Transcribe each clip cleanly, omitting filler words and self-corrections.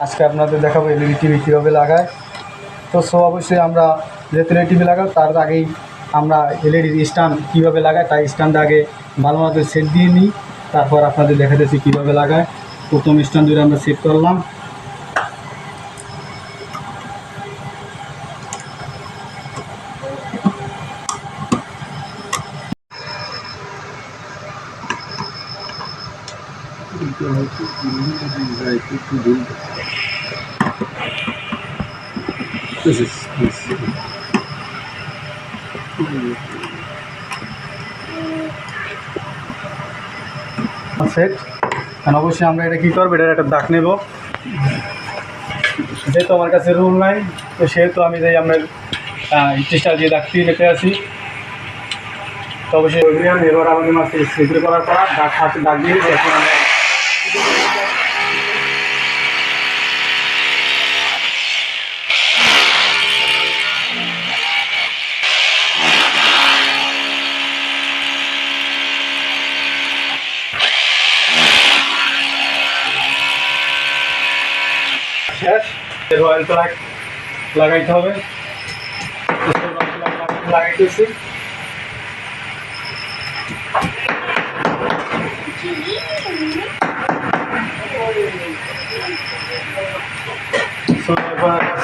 আজকে আপনাদের দেখাবো এলইডি টিভি কীভাবে লাগায়। তো অবশ্যই আমরা যেহেতু এলইডি টিভি লাগাই তার আগেই আমরা এলইডি স্ট্যান্ড কীভাবে লাগায় তাই স্ট্যান্ডটা আগে ভালো মতো সেট দিয়ে নিই, তারপর আপনাদের দেখাতেছি কীভাবে লাগায়। প্রথম স্ট্যান্ড ধরে আমরা সেট করলাম। সেট অবশ্যই আমরা এটা কী করবো, এটার একটা দাগ নেব। যেহেতু আমার কাছে রুল নাই, তো সেহেতু আমি যাই আমরা স্টিচার দিয়ে দাগটি রেখে আসি। তো অবশ্যই এবার আমাদের মাসে সেগুলো করার পর দাগ হাতে দাগ দিয়ে এখন আমরা শেষ। রয়্যালটা লাগাইতে হবে, লাগাইতেছি।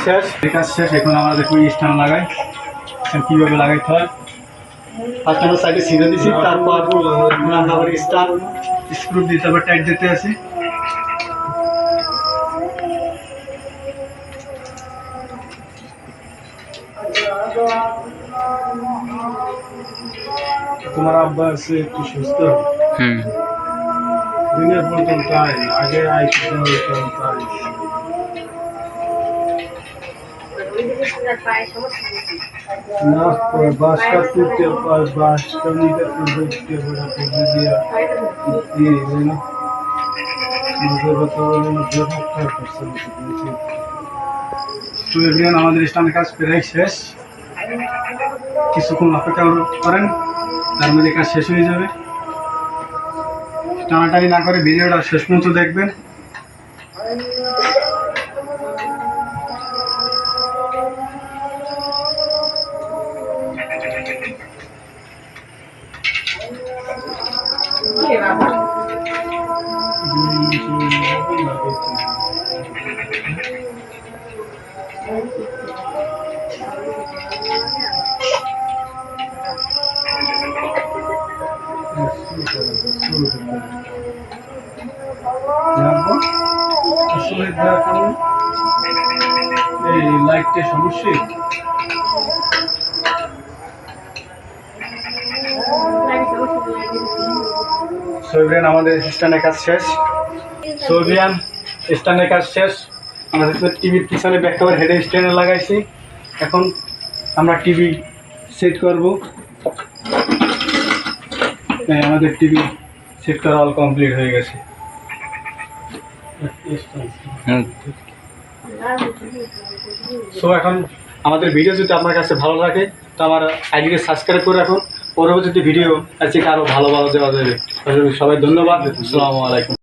শেষ, কাজ শেষ। এখন আমরা দেখুন স্ট্যান্ড লাগাই কীভাবে লাগাইতে হয়। ফার্স্ট আমরা সাইডে ছিঁড়ে দিচ্ছি, তারপর আমরা আবার স্ট্যান্ড স্ক্রু দিয়ে তারপর টাইট দিতে আসি। তোমার আব্বা আছে একটু সুস্থ, দিনের প্রথম তাই আগে আইসিতে হইতাম তাই না বাস কাটতে বাস কামিতে তুলতে বড় পুঁজি দিয়া এই না মজা বলে না ব্যবহার করতে দিয়েছি। তো এখানে আমাদের স্ট্যান্ডের কাজ প্রায় শেষ, কিছুক্ষণ অপেক্ষা করেন, তার মধ্যে কাজ শেষ হয়ে যাবে। টানাটানি না করে ভিডিওটা শেষ পর্যন্ত দেখবেন। এই লাইটটা সমস্যা, সোভিয়ান আমাদের স্ট্যান্ডের কাজ শেষ। সোভিয়ান স্ট্যান্ডের কাজ শেষ। আমাদের টিভির পিছনে ব্যাক কভার হেডের স্ট্যান্ডে লাগাইছি। এখন আমরা টিভি সেট করব। আমাদের টিভি সেট করা অল কমপ্লিট হয়ে গেছে। সো এখন আমাদের ভিডিও যদি আপনার কাছে ভালো লাগে তো আমার আইডিকে সাবস্ক্রাইব করে রাখুন। পরবর্তী ভিডিও আছে আরও ভালো ভালো দেওয়া যাবে। সবাই ধন্যবাদ। আসসালামু আলাইকুম।